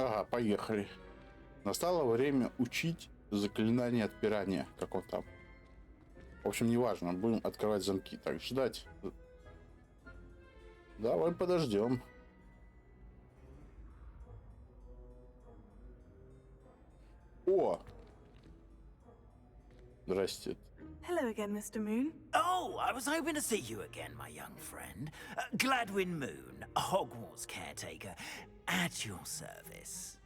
Ага, поехали. Настало время учить заклинание отпирания. Как он там? В общем, неважно. Будем открывать замки. Так, ждать. Давай подождем. О! Здрасте. Hello again, Mr. Moon. Oh, I was hoping to see you again, my young friend. Gladwin Moon, Hogwarts caretaker, at your service.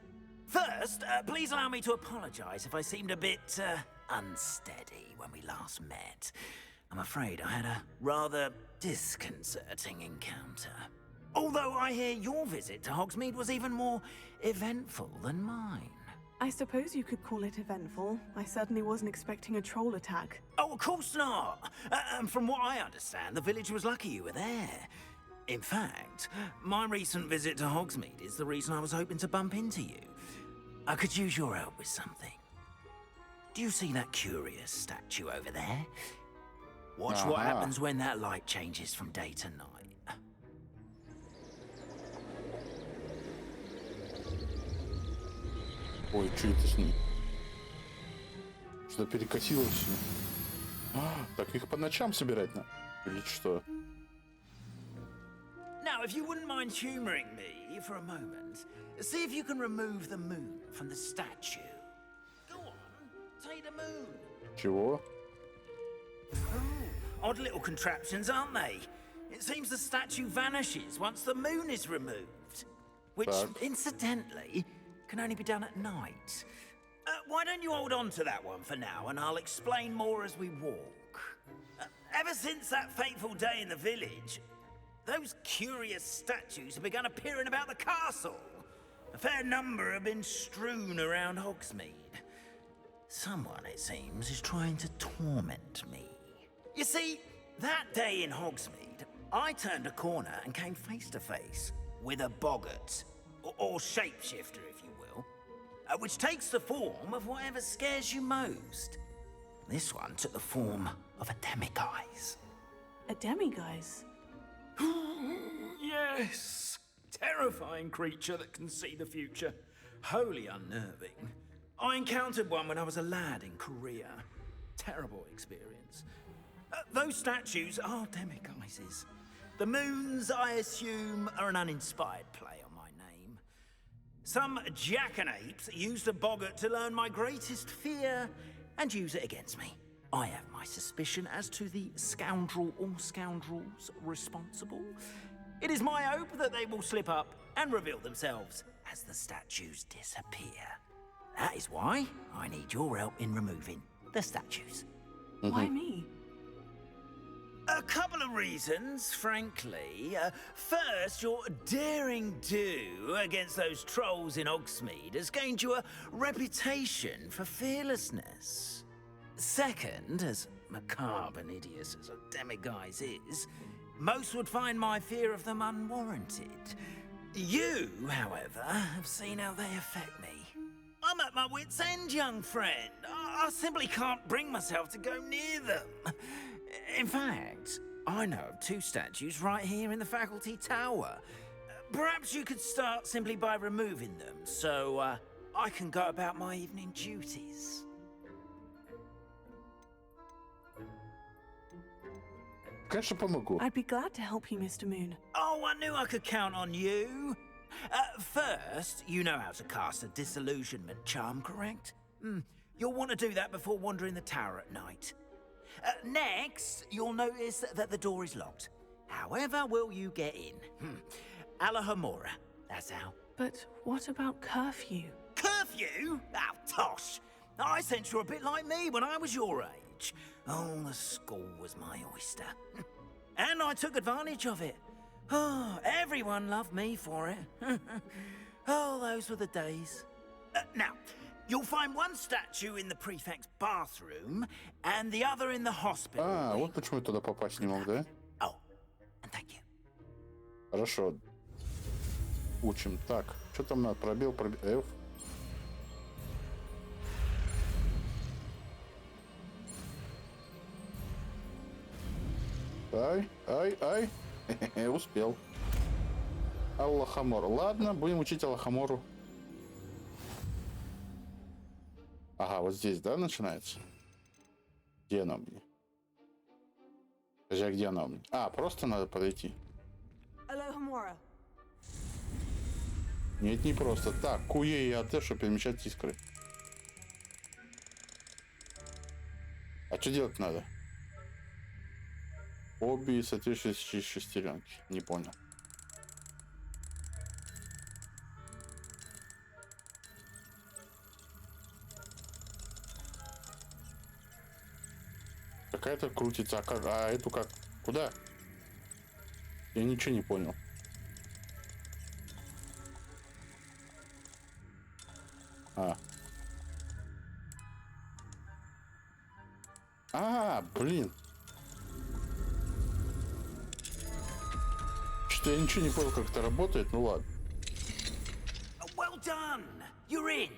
First, please allow me to apologize if I seemed a bit unsteady when we last met. I'm afraid I had a rather disconcerting encounter. Although I hear your visit to Hogsmeade was even more eventful than mine. I suppose you could call it eventful. I certainly wasn't expecting a troll attack. Oh, of course not. And from what I understand, the village was lucky you were there. In fact, my recent visit to Hogsmeade is the reason I was hoping to bump into you. I could use your help with something. Do you see that curious statue over there? Watch what happens when that light changes from day to night. Ой, что это с ней? Что перекосило все? Так их по ночам собирать надо? Или что? Now, if you wouldn't mind humoring me for a moment, see if you can remove the moon from the statue. Go on, take the moon. Чего? Odd little contraptions, aren't they? It seems the statue vanishes once the moon is removed. Which, incidentally, can only be done at night. Why don't you hold on to that one for now, and I'll explain more as we walk. Ever since that fateful day in the village, those curious statues have begun appearing about the castle. A fair number have been strewn around Hogsmeade. Someone, it seems, is trying to torment me. You see, that day in Hogsmeade, I turned a corner and came face to face with a boggart, or shapeshifter, if you will, which takes the form of whatever scares you most. This one took the form of a demiguise. A demiguise? Yes! Terrifying creature that can see the future. Wholly unnerving. I encountered one when I was a lad in Korea. Terrible experience. Those statues are demiguises. The moons, I assume, are an uninspired play on my name. Some jackanapes used a boggart to learn my greatest fear and use it against me. I have my suspicion as to the scoundrel or scoundrels responsible. It is my hope that they will slip up and reveal themselves as the statues disappear. That is why I need your help in removing the statues. Why me? A couple of reasons, frankly. First, your daring do against those trolls in Hogsmeade has gained you a reputation for fearlessness. Second, as macabre and hideous as a demiguise is, most would find my fear of them unwarranted. You, however, have seen how they affect me. I'm at my wit's end, young friend. I simply can't bring myself to go near them. In fact, I know of two statues right here in the faculty tower. Perhaps you could start simply by removing them, so I can go about my evening duties. Конечно, помогу. I'd be glad to help you, Mr. Moon. Oh, I knew I could count on you. First, you know how to cast a disillusionment charm, correct? You'll want to do that before wandering the tower at night. Next, you'll notice that the door is locked. However will you get in? Alahomora, that's how. But what about curfew? Curfew? Oh, tosh. I sense you're a bit like me when I was your age. Oh, the school was my oyster. And I took advantage of it. Oh, everyone loved me for it. Oh, those were the days. Now, you'll find one statue in the prefect's bathroom and the other in the hospital. Вот почему я туда попасть не мог, да? Oh, and thank you. Хорошо. Учим. Так, что там надо? Пробел, F. Ай. Успел. Аллахамор. Ладно, будем учить Аллахамору. Ага, вот здесь, да, начинается? Где она мне? Подожди, а где она мне? А, просто надо подойти. Нет, не просто. Так, куе и АТ, чтобы перемещать искры. А что делать надо? Обе соответствующие шестеренки. Не понял. Какая-то крутится. А как? А эту как? Куда? Я ничего не понял. Блин. Что я ничего не понял, как это работает. Ну ладно. Well done. You're in.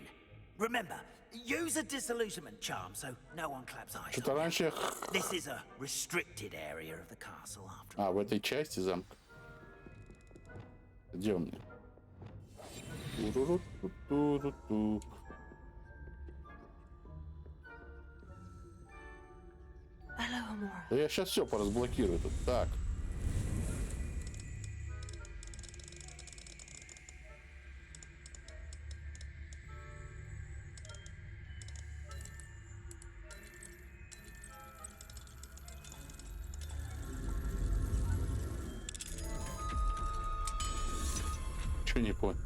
Remember, use a disillusionment charm so no one claps eyes. Что-то раньше я... This is a restricted area of the castle after. А, в этой части замка. Где у меня? Туру-ру-ту-туру-ту. Да я сейчас все поразблокирую тут. Так. Чего не понял?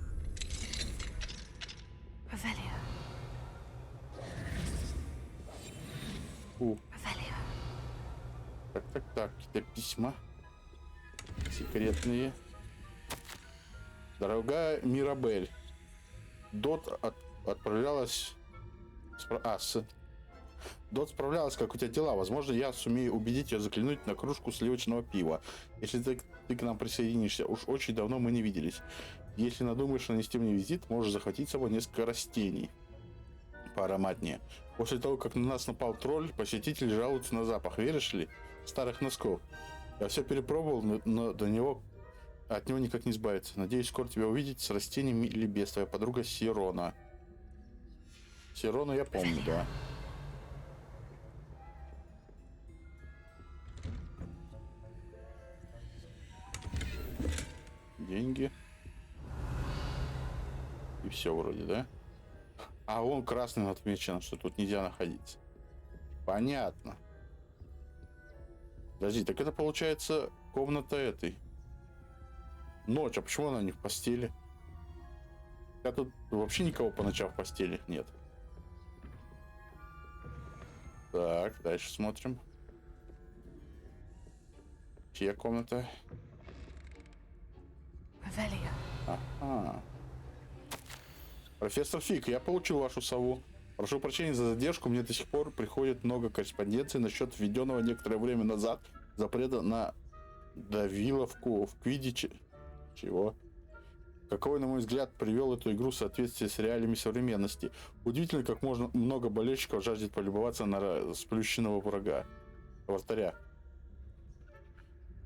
Так, какие-то письма секретные. Дорогая Мирабель, Дот отправлялась... Дот справлялась, как у тебя дела. Возможно, я сумею убедить ее заглянуть на кружку сливочного пива. Если ты к нам присоединишься. Уж очень давно мы не виделись. Если надумаешь нанести мне визит, можешь захватить с собой несколько растений поароматнее. После того, как на нас напал тролль, посетители жалуются на запах. Веришь ли? Старых носков. Я все перепробовал, но от него никак не избавиться. Надеюсь, скоро тебя увидеть с растениями или без. Твоя подруга Сирона. Сирону я помню, да. Деньги. И все вроде, да? А вон красным отмечено, что тут нельзя находиться. Понятно. Подожди, так это получается комната этой. Ночь, а почему она не в постели? А тут вообще никого по ночам в постели нет. Так, дальше смотрим. Чья комната? Ага. Профессор Фиг, я получил вашу сову. Прошу прощения за задержку, мне до сих пор приходит много корреспонденции насчет введенного некоторое время назад запрета на давиловку в квиддиче. Чего? Какой, на мой взгляд, привел эту игру в соответствие с реалиями современности. Удивительно, как можно много болельщиков жаждет полюбоваться на сплющенного вратаря.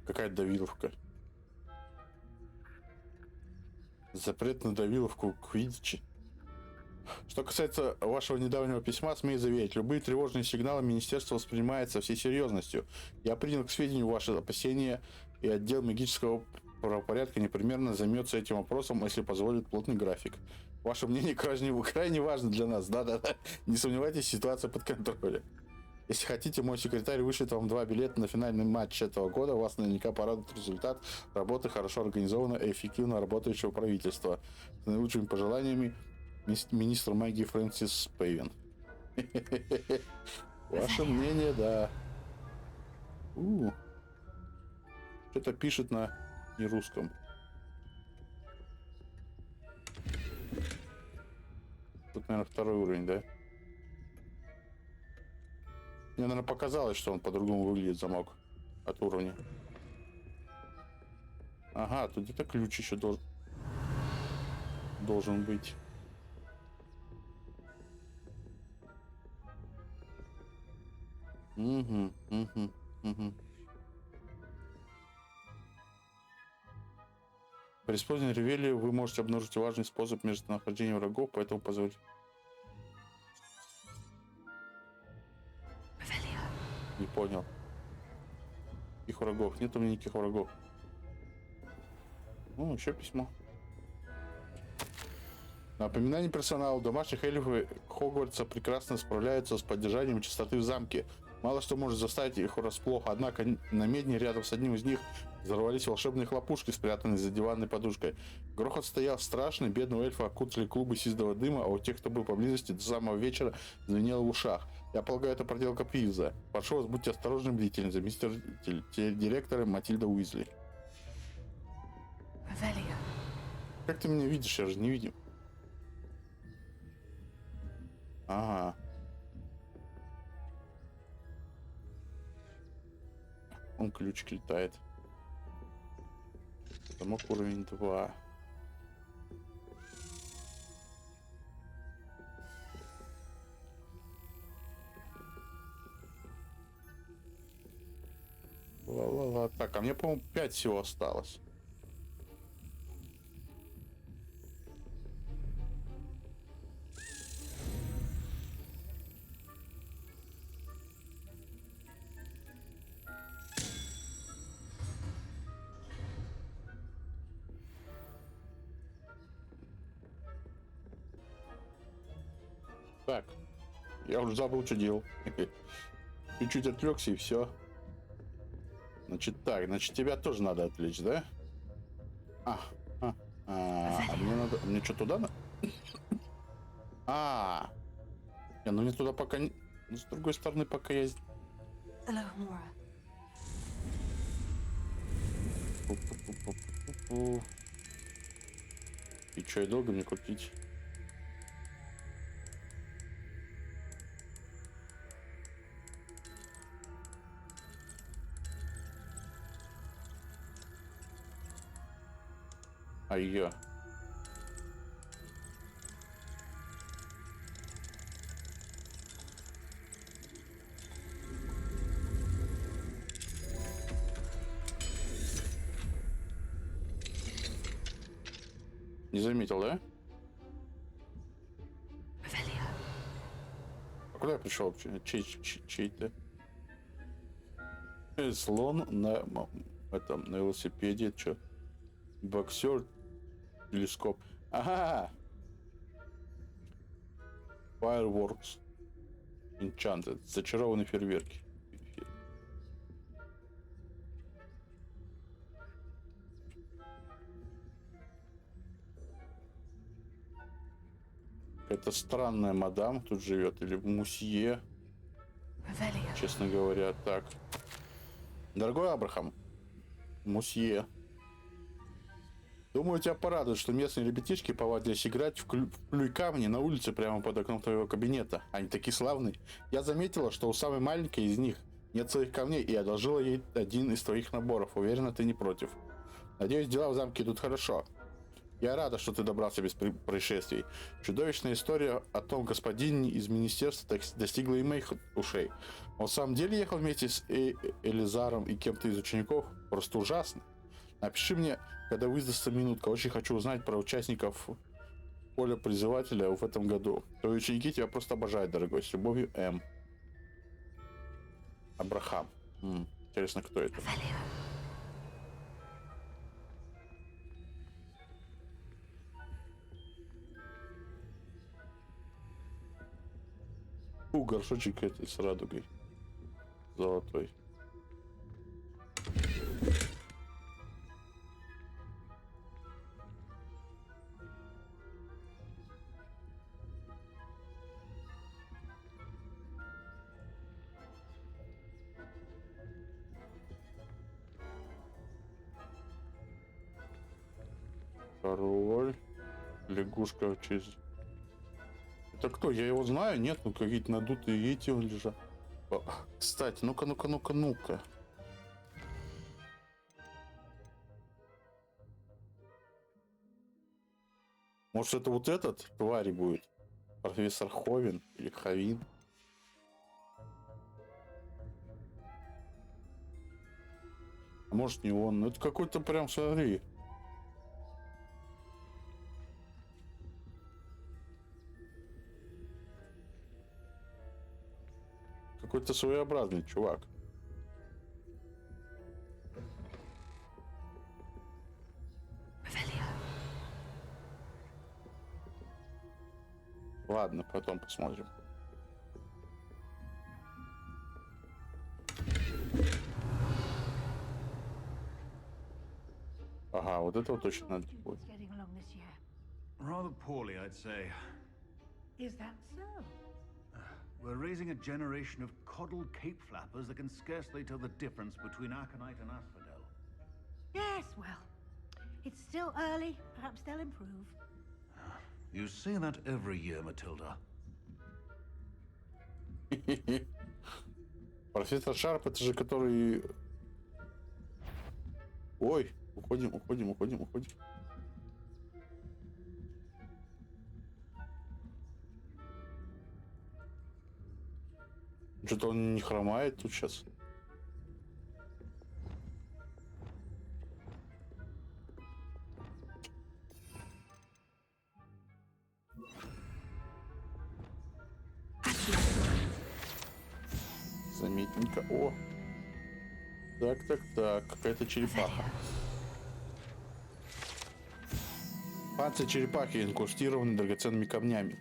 Какая давиловка? Запрет на давиловку в квиддиче. Что касается вашего недавнего письма, смею заверить, любые тревожные сигналы министерства воспринимают со всей серьезностью. Я принял к сведению ваши опасения, и отдел магического правопорядка непременно займется этим вопросом, если позволит плотный график. Ваше мнение крайне важно для нас. Да-да-да. Не сомневайтесь, ситуация под контролем. Если хотите, мой секретарь вышлет вам 2 билета на финальный матч этого года. Вас наверняка порадует результат работы хорошо организованного и эффективно работающего правительства. С наилучшими пожеланиями, министр магии Фрэнсис Пейвен. Ваше мнение, да. Что-то пишет на нерусском. Тут, наверное, второй уровень, да? Мне, наверное, показалось, что он по-другому выглядит, замок от уровня. Ага, тут где-то ключ еще должен быть. Угу. При использовании ревелии вы можете обнаружить важный способ местонахождения врагов, поэтому позвольте. Не понял. Никаких врагов. Нет у меня никаких врагов. Ну, еще письмо. Напоминание персоналу. Домашних эльфов Хогвартса прекрасно справляются с поддержанием чистоты в замке. Мало что может заставить их врасплох. Однако на медне рядом с одним из них взорвались волшебные хлопушки, спрятанные за диванной подушкой. Грохот стоял страшный. Бедного эльфа окутали клубы сизого дыма, а у тех, кто был поблизости, до самого вечера звенело в ушах. Я полагаю, это проделка Пивза. Прошу вас, будьте осторожны и бдительны. Мистер директор Матильда Уизли. Как ты меня видишь? Я же не видим. Ага. Он ключик летает. Замок уровень 2. Ла-ла-ла. Так, а мне, по-моему, 5 всего осталось. Так, я уже забыл, что делал. Чуть-чуть отвлекся и все. Значит, так, значит, тебя тоже надо отвлечь, да? Мне надо... Мне что, туда надо? Ну мне туда пока не... С другой стороны, пока я... И что, и долго мне крутить? Ай-я. Не заметил, да? А куда я пришел вообще? Чей-то? Слон на этом, на велосипеде, что? Боксер, телескоп. Ага! Fireworks. Enchanted. Зачарованные фейерверки. Это странная мадам тут живет. Или мусье. Честно говоря, так. Дорогой Абрахам. Мусье. Думаю, тебя порадует, что местные ребятишки повадились играть в клюй камни на улице прямо под окном твоего кабинета. Они такие славные. Я заметила, что у самой маленькой из них нет своих камней и одолжила ей один из твоих наборов. Уверена, ты не против. Надеюсь, дела в замке идут хорошо. Я рада, что ты добрался без происшествий. Чудовищная история о том господине из министерства достигла и моих ушей. Он в самом деле ехал вместе с Элизаром и кем-то из учеников? Просто ужасно. Напиши мне, когда выдастся минутка. Очень хочу узнать про участников поля призывателя в этом году. Твои ученики тебя просто обожают, дорогой. С любовью, М. Абрахам. Интересно, кто это? Горшочек этой с радугой. Золотой. Король. Лягушка через... Это кто? Я его знаю? Нет? Ну какие-то надутые эти он лежат. Кстати, ну-ка. Может, это вот этот тварь будет? Профессор Ховин или Ховин? А может, не он? Ну, это какой-то прям, смотри. какой-то своеобразный чувак. Ладно, потом посмотрим. Ага, вот этого точно надо будет. Rather poorly, I'd say. Is that so? We're raising a generation of coddled cape flappers that can scarcely tell the difference between aconite and asphodel. Yes, well, it's still early. Perhaps they'll improve. You say that every year, Matilda. Профессор Шарп, это же который... Ой, уходим. Что-то он не хромает тут сейчас. Заметненько. О! Так. Какая-то черепаха. Панцирь черепахи инкрустирован драгоценными камнями.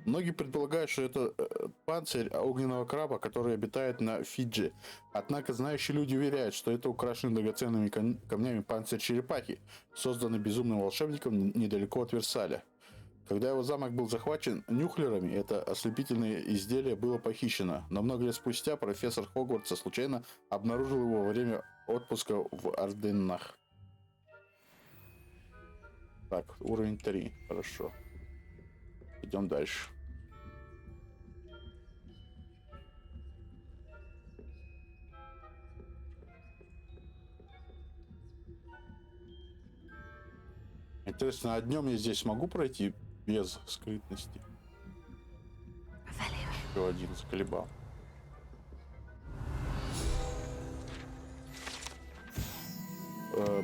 Многие предполагают, что это панцирь огненного краба, который обитает на Фиджи. Однако знающие люди уверяют, что это украшенный драгоценными камнями панцирь черепахи, созданный безумным волшебником недалеко от Версаля. Когда его замок был захвачен нюхлерами, это ослепительное изделие было похищено. Но много лет спустя профессор Хогвартса случайно обнаружил его во время отпуска в Арденнах. Так, уровень 3. Хорошо. Идем дальше. Интересно, а днем я здесь могу пройти без скрытности? Еще один заколебал.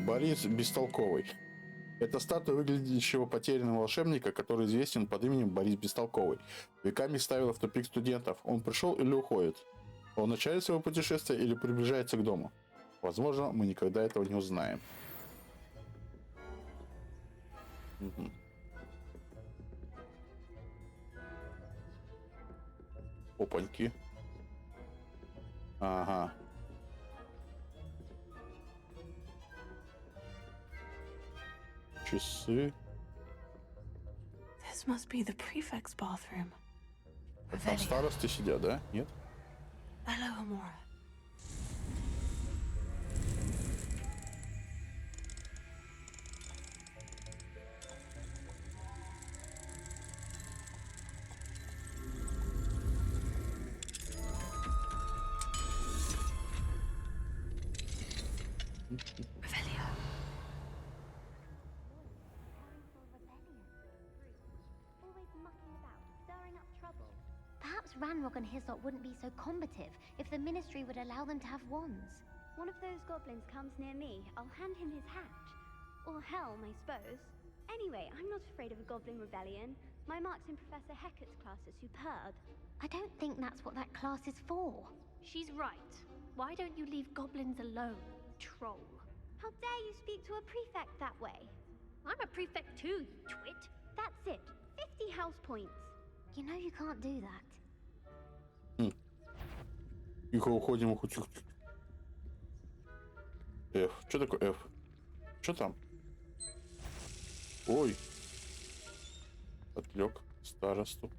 Борис Бестолковый. Это статуя выглядящего потерянного волшебника, который известен под именем Борис Бестолковый. Веками ставила в тупик студентов. Он пришел или уходит? Он в начале своего путешествия или приближается к дому? Возможно, мы никогда этого не узнаем. Угу. Опаньки. Ага. Часы. This must be the prefect's bathroom. Там старосты сидят, да? Нет? Hello, Amora. Perhaps Ranrock and Hislop wouldn't be so combative if the Ministry would allow them to have wands. One of those goblins comes near me, I'll hand him his hatch. Or helm, I suppose. Anyway, I'm not afraid of a goblin rebellion. My marks in Professor Hecat's class are superb. I don't think that's what that class is for. She's right. Why don't you leave goblins alone, troll? How dare you speak to a prefect that way? I'm a prefect too, you twit. That's it. 50 house points. You know you can't do that. Тихо, уходим. F. Что такое F? Что там? Ой. Отвлек старосту.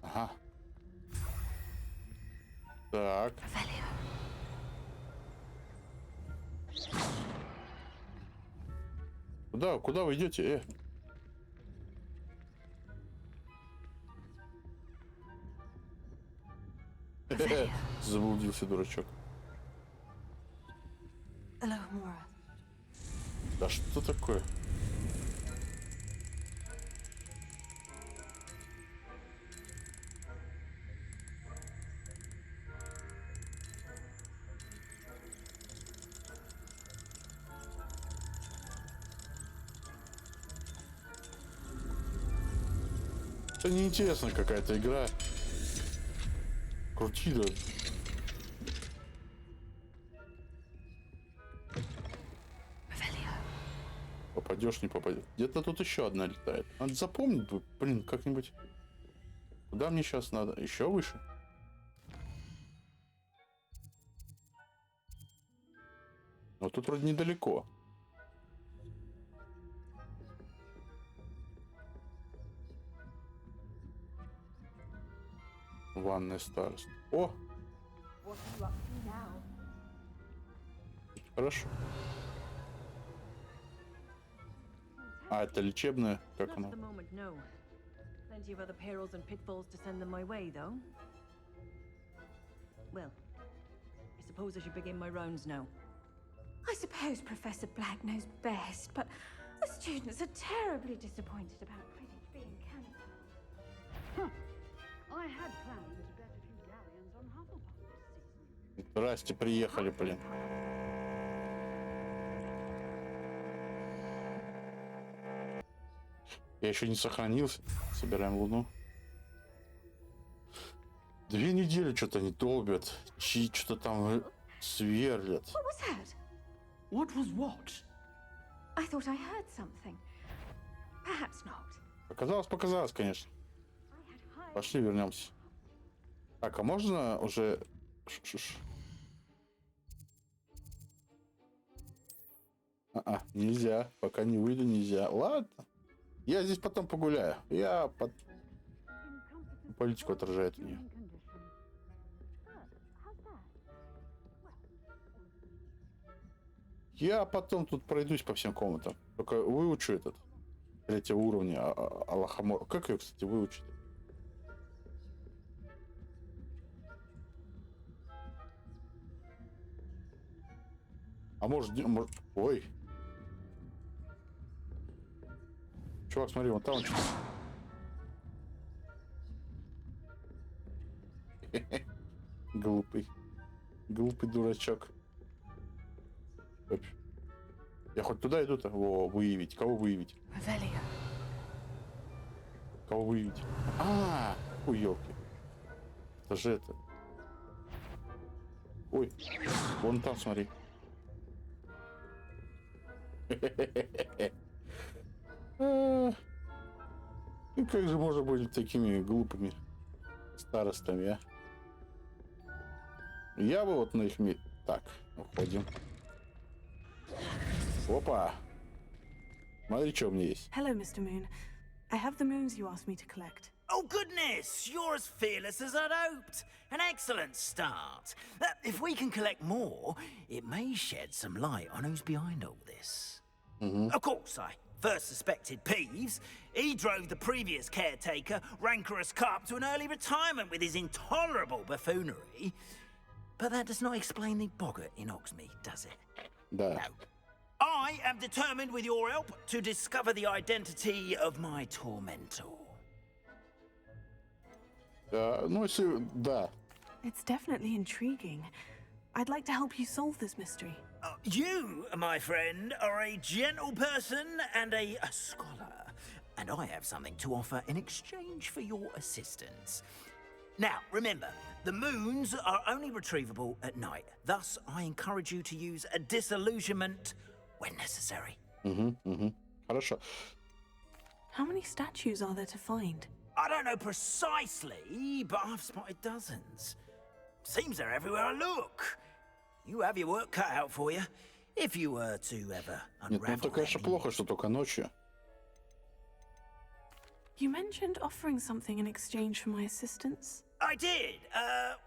Ага. Так. Куда вы идете? Заблудился дурачок. Hello, Amora. Да что такое? Это неинтересная какая-то игра. крути, да. Попадешь, не попадешь. Где-то тут еще одна летает. Надо запомнить бы, блин, как-нибудь. Куда мне сейчас надо? Еще выше? Но тут вроде недалеко. Ванная старость. О! Хорошо. А, это лечебная? Как она? Plenty of other perils and pitfalls to send them my way, though. Well, I suppose I should begin my rounds now. I suppose Professor Black knows best, but the students are terribly disappointed about Quidditch being cancelled. I had planned to bet a few galleons on Hufflepuff this season. Здрасте, приехали, блин. Я еще не сохранился. Собираем Луну. 2 недели что-то они долбят. Что-то там сверлят. What was that? What was what? I thought I heard something. Perhaps not. Показалось, конечно. Пошли, вернемся. Так, а можно уже... Нельзя. Пока не выйду, нельзя. Ладно. Я здесь потом погуляю. Политику отражает у нее. Я потом тут пройдусь по всем комнатам. Только выучу этот 3-го уровня Аллахамор. Как ее, кстати, выучить? А может... Ой. Чувак, смотри, вон там что-то. Глупый. Глупый дурачок. Оп. Я хоть туда иду-то? Во, выявить. Кого выявить? Кого выявить? Ой, елки. Это же это. Ой, вон там, смотри. И как же можно быть такими глупыми старостами, а? Я бы вот на их месте... Так, уходим. Опа! Смотри, что у меня есть. Hello, Mr. Moon. I have the moons you asked me to collect. Oh, goodness! You're as fearless as I'd hoped. An excellent start. If we can collect more, it may shed some light on who's behind all this. Of course, I first suspected Peeves. He drove the previous caretaker, rancorous Carp, to an early retirement with his intolerable buffoonery. But that does not explain the boggart in Oxmead, does it? Да. No. I am determined, with your help, to discover the identity of my tormentor. Ну, если... Да. It's definitely intriguing. I'd like to help you solve this mystery. You, my friend, are a gentle person and a scholar, and I have something to offer in exchange for your assistance. Now, remember, the moons are only retrievable at night. Thus, I encourage you to use a disillusionment when necessary. Хорошо. How many statues are there to find? I don't know precisely, but I've spotted dozens. Seems they're everywhere I look. You have your work cut out for you, if you were to ever Нет, ну это, unravel конечно, any. плохо, что только ночью. You mentioned offering something in exchange for my assistance. I did.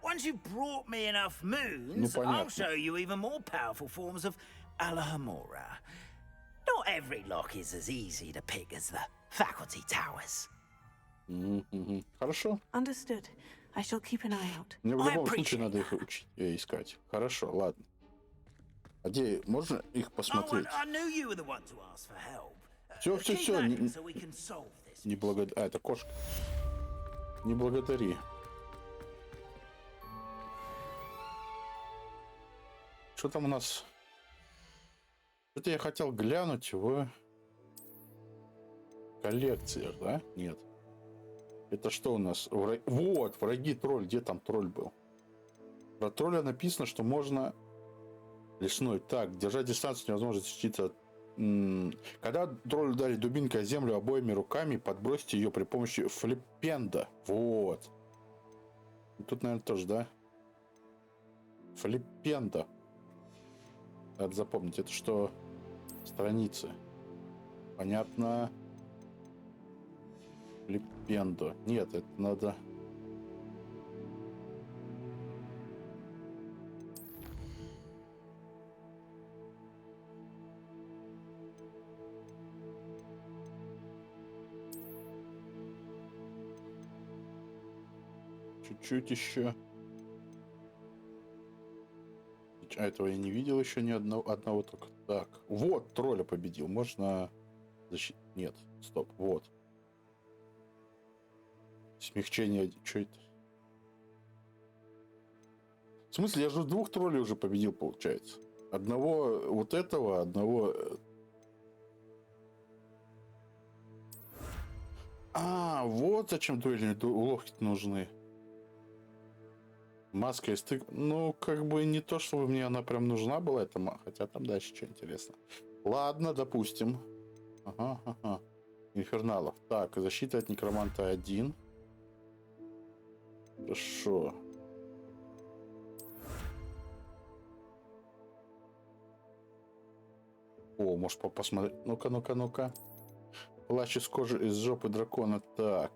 Once you've brought me enough moons, I'll show you even more powerful forms of Alahamora. Not every lock is as easy to pick as the faculty towers. Хорошо. Understood. I shall keep an eye out. Мне в любом случае надо их искать. Хорошо, ладно. А где можно их посмотреть? I knew you were the one to ask for help. Все. So we can solve this. Не благодари. А, это кошка. Не благодари. Что там у нас? Что-то я хотел глянуть в коллекциях, да? Нет. Это что у нас? Вот, враги тролль. Где там тролль был? Про тролля написано, что можно... Лесной. Так, держать дистанцию невозможно защититься от... Когда тролль ударит дубинкой о землю обоими руками, подбросьте ее при помощи флипенда. Вот. Тут, наверное, тоже, да? Флипенда. Надо запомнить. Это что? Страницы. Понятно. Флипендо. Нет, это надо... Чуть-чуть еще. А этого я не видел еще ни одного только. Так, вот, тролля победил. Можно защитить? Нет, стоп, вот. Смягчение. Что это? В смысле, я же двух троллей уже победил, получается. Одного вот этого, одного... А, вот зачем дуэльные уловки нужны. Маска и стык. Ну, как бы не то, чтобы мне она прям нужна была, эта маска. Хотя там дальше что интересно. Ладно, допустим. Ага. Инферналов. Так, защита от некроманта 1. Хорошо. О, может посмотреть. Ну-ка. Плащ из кожи из жопы дракона. Так.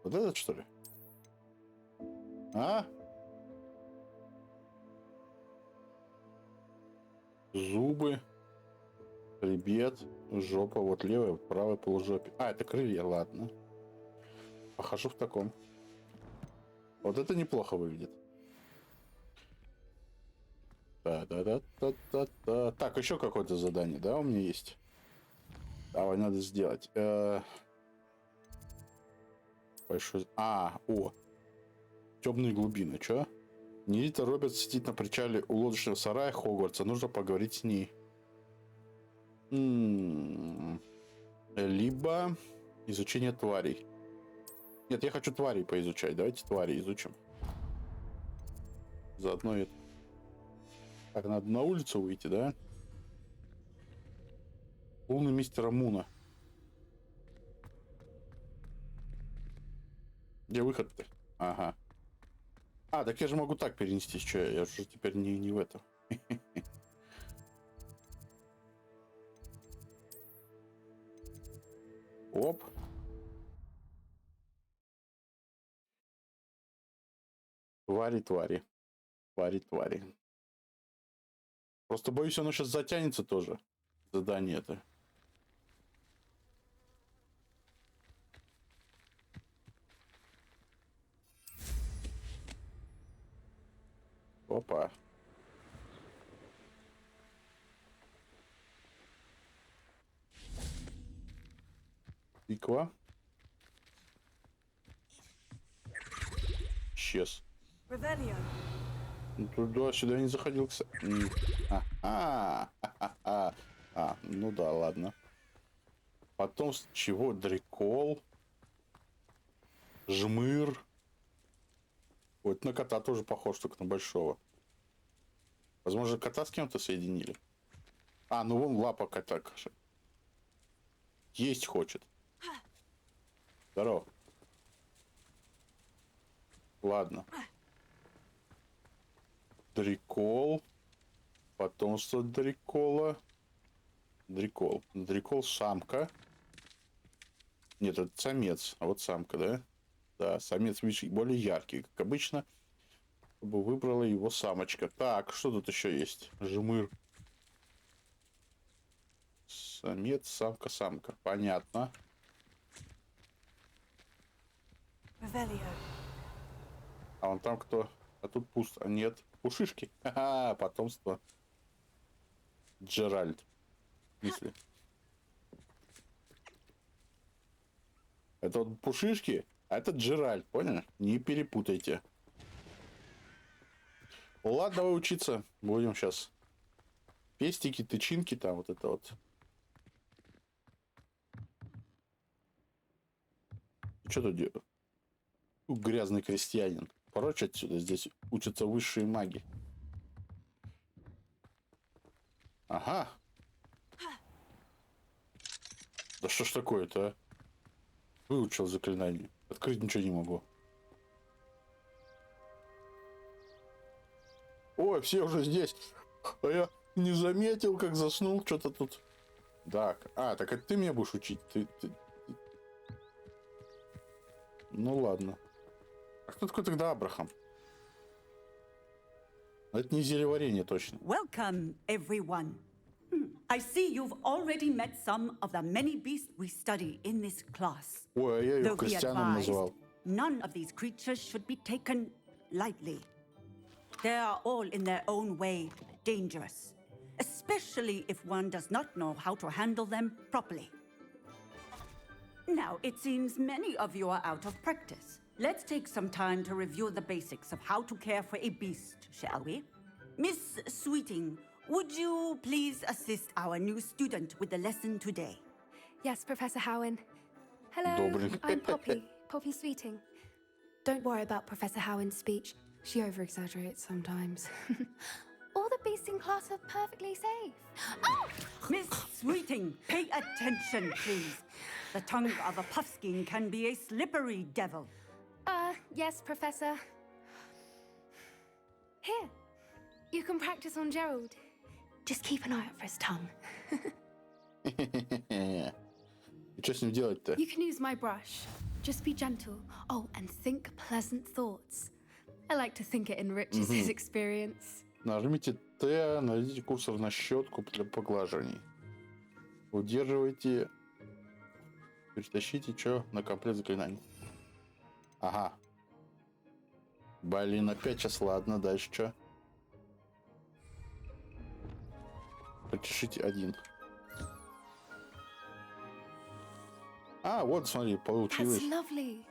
Вот этот, что ли? А? Зубы. Хребет. Жопа. Вот левая, вот правая полужопе. А, это крылья, ладно. Похожу в таком. Вот это неплохо выглядит. Да. Так, еще какое-то задание, да, у меня есть? Давай, надо сделать. Большой... О. Темные глубины, чё? Нерита Роберт сидит на причале у лодочного сарая Хогвартса. Нужно поговорить с ней. Либо изучение тварей. Нет, я хочу тварей поизучать. Давайте тварей изучим. Заодно это... Так, надо на улицу выйти, да? Луны мистера Муна. Где выход-то? Ага. А, так я же могу так перенестись, что я же теперь не в этом. Оп. Твари. Просто боюсь, оно сейчас затянется тоже. Задание это. Опа. Тыква. Исчез. Туда-сюда не заходил, кстати. Ну да, ладно. Потом с чего? Дрикол. Жмыр. Вот на кота тоже похож, только на большого. Возможно, кота с кем-то соединили. Ну вон лапа кота. Есть хочет. Здорово. Ладно. Дрикол. Потомство Дрикола. Дрикол самка. Нет, это самец. А вот самка, да? Да, самец более яркий, как обычно. Чтобы выбрала его самочка. Так, что тут еще есть? Жмыр. Самец, самка. Понятно. А вон там кто? А тут пусто. Нет. Пушишки. Ха-ха, потомство. Джеральд. Если. Это вот пушишки, а это Джеральд, понял? Не перепутайте. Ладно, давай учиться. Будем сейчас. Пестики, тычинки там, вот это вот. Что тут делаю? Грязный крестьянин. Прочь отсюда, здесь учатся высшие маги. Ага. Да что ж такое-то, а? Выучил заклинание. Открыть ничего не могу. Ой, все уже здесь. А я не заметил, как заснул что-то тут. Так, так это ты меня будешь учить? Ты... Ну ладно. А кто такой тогда Абрахам? Это не зелеварение точно. Welcome, everyone. I see you've already met some of the many beasts we study in this class. Ой, а я ее Though be крестьяном advised, назвал. none of these creatures should be taken lightly. They are all in their own way dangerous, especially if one does not know how to handle them properly. Now, it seems many of you are out of practice. Let's take some time to review the basics of how to care for a beast, shall we? Miss Sweeting, would you please assist our new student with the lesson today? Yes, Professor Howen. Hello, Добринг. I'm Poppy, Poppy Sweeting. Don't worry about Professor Howen's speech. She over-exaggerates sometimes. All the beasts in class are perfectly safe. Oh! Miss Sweeting, pay attention, please. The tongue of a puffskein can be a slippery devil. Yes, Professor. Here, you can practice on Gerald. Just keep an eye out for his tongue. И что с ним делать-то? You can use my brush. Just be gentle. Oh, and think pleasant thoughts. I like to think it enriches his experience. Нажмите Т, наведите курсор на щетку для поглаживаний. Удерживайте. Перетащите что на комплект заклинаний. Ага. Блин, опять сейчас ладно, дальше что? Причешите один. Вот, смотри, получилось. That's lovely.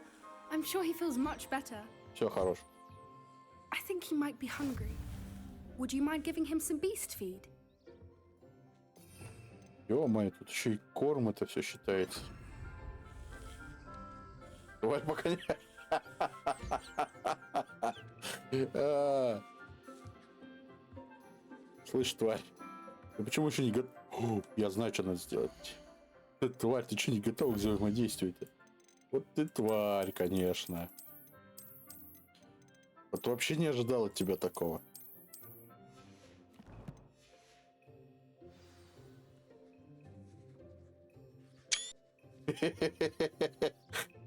I'm sure he feels much better. Все, хорош. I think he might be hungry. Would you mind giving him some beast feed? Ё-моё, тут еще и корм это все считается. Давай пока не... Слышь, тварь, ты почему еще не готов? Я знаю, что надо сделать. Тварь, ты что не готов к взаимодействию-то? Вот ты тварь, конечно. Вот вообще не ожидал от тебя такого.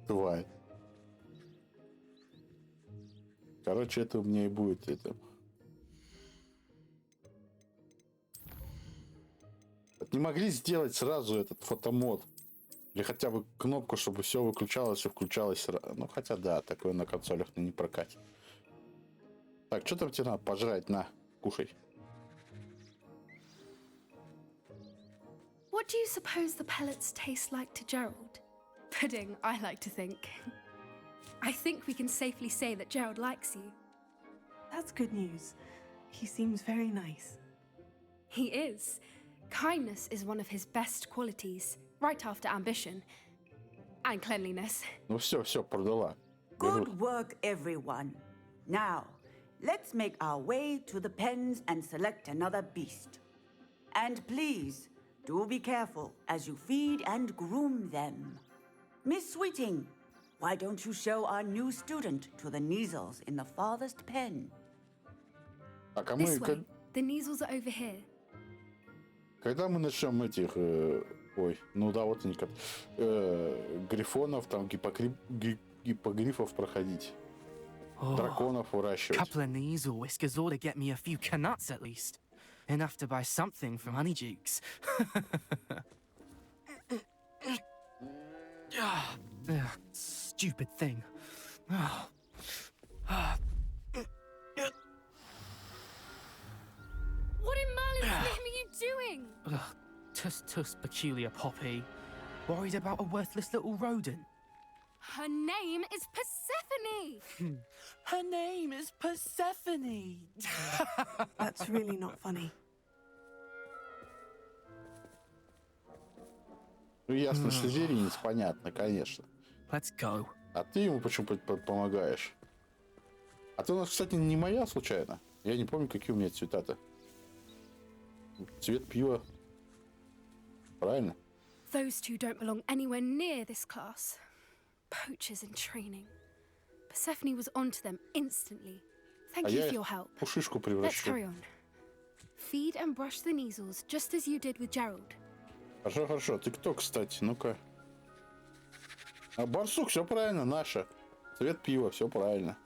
Тварь. Короче, это у меня и будет это. Вот не могли сделать сразу этот фотомод. Или хотя бы кнопку, чтобы все выключалось и включалось сразу. Ну, хотя да, такое на консолях не прокатит. Так, что там тебе надо пожрать? На, кушай. What do you suppose the pellets taste like to Gerald? Pudding, I like to think. I think we can safely say that Gerald likes you. That's good news. He seems very nice. He is. Kindness is one of his best qualities, right after ambition. And cleanliness. Ну все, продала. Good work, everyone. Now, let's make our way to the pens and select another beast. And please, do be careful as you feed and groom them. Miss Sweeting, why don't you show our new student to the Neasels in the farthest pen? Так, а This мы... way. The Neasels are over here. Когда мы начнем этих... ой, ну да, вот они как... грифонов, там, гиппогрифов проходить. Драконов выращивать. Couple of Neasel whiskers ought to get me a few canuts at least. Enough to buy something from Honeydukes. Stupid thing. What in Merlin's name are you doing? Tuss, peculiar Poppy. Worried about a worthless little rodent? Her name is Persephone! Her name is Persephone! That's really not funny. Ну ясно, что зверинец, понятно, конечно. Let's go. А ты ему почему помогаешь? А ты у нас, кстати, не моя случайно. Я не помню, какие у меня цвета-то. Цвет пива. Правильно? Those two don't belong anywhere near this class. Poachers in training. Persephone was onto them instantly. Thank you for your help. Пушишку Let's превращу. carry on. Feed and brush the measles, just as you did with Gerald. Хорошо, хорошо. Ты кто, кстати? Ну-ка. А барсук, все правильно, наша. Цвет пива, все правильно.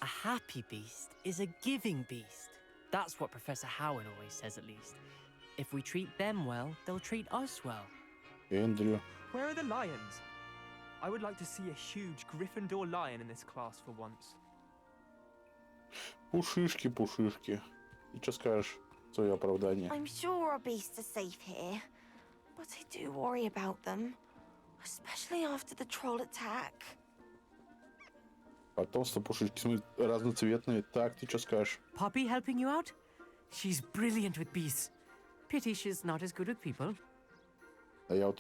A happy beast is a giving beast. That's what Professor Howard always says, at least. If we treat them well, they'll treat us well. Эндрю. Where are the lions? I would like to see a huge Gryffindor lion in this class for once. Пушишки, пушишки. И что скажешь в свое оправдание? I'm sure our beasts are safe here, but I do worry about them, especially after the troll attack. Потомство пушишки, смотри, разноцветные. Так, ты что скажешь? Poppy helping you out? She's brilliant with beasts. Pity she's not as good with people. А я вот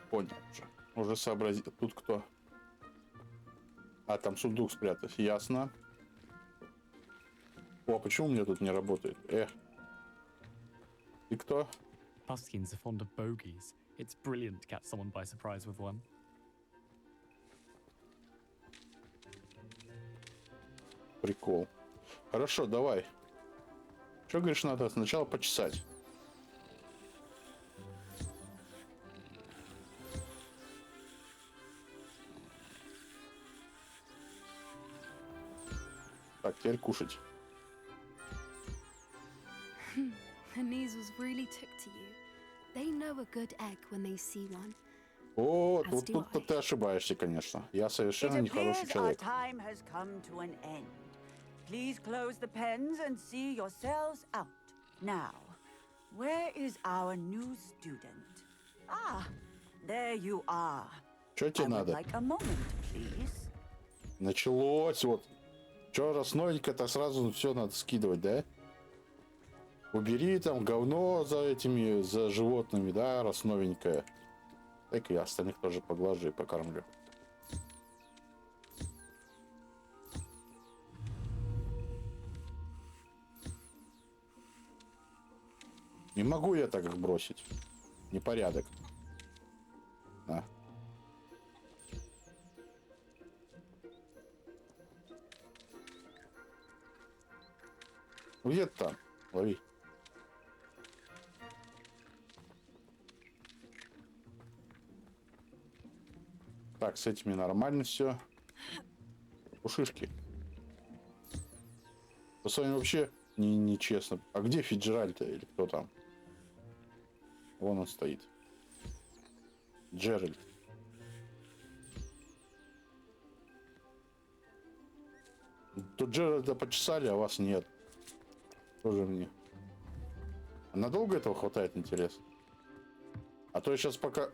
понял уже. Уже сообразил. Тут кто? А, там сундук спрятать. Ясно. О, почему у меня тут не работает? И кто? Puskins are fond of bogies. It's brilliant to catch someone by surprise with one. Прикол. Хорошо, давай. Что, говоришь, надо сначала почесать? Так, теперь кушать. The measles really took to you. They know a good egg when they see one. О, тут ты ошибаешься, конечно. Я совершенно нехороший человек. Time has come to an end. Please close the pens and see yourselves out. Now, where is our new student? Ah, there you are. Что тебе надо? Like a moment, please. Началось вот. Че, раз новенькое-то сразу все надо скидывать, да? Убери там говно за этими, за животными, да, раз новенькое. Так и остальных тоже поглажу и покормлю. Не могу я так их бросить. Непорядок. На. Где-то там. Лови. Так, с этими нормально все. Пушишки. Да с вами вообще нечестно. А где Фиджеральд или кто там? Вон он стоит. Джеральд. Тут Джеральда почесали, а вас нет. Тоже мне. А надолго этого хватает, интересно? А то я сейчас пока...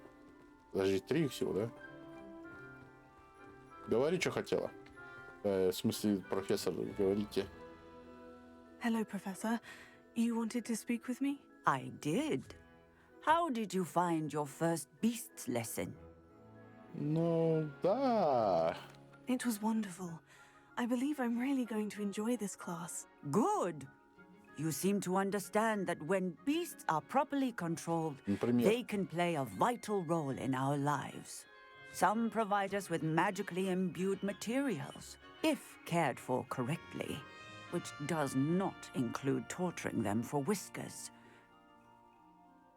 Подожди, 3 всего, да? Говори, что хотела. В смысле, профессор, говорите. Hello, Professor. You wanted to speak with me? I did. How did you find your first beasts lesson? Ну, да. It was wonderful. I believe I'm really going to enjoy this class. Good. You seem to understand that when beasts are properly controlled, they can play a vital role in our lives. Some provide us with magically imbued materials, if cared for correctly, which does not include torturing them for whiskers.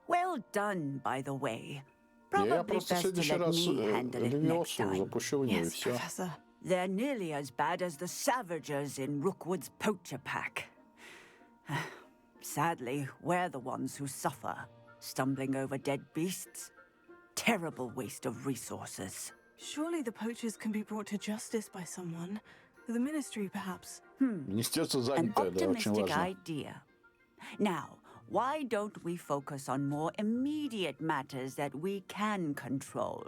Well done, by the way. Probably best to let me handle it next time. Yes, Professor. They're nearly as bad as the Savagers in Rookwood's poacher pack. Sadly, we're the ones who suffer, stumbling over dead beasts. Terrible waste of resources. Surely the poachers can be brought to justice by someone. The ministry, perhaps. Министерство An занято, да, очень optimistic важно. idea. Now, why don't we focus on more immediate matters that we can control?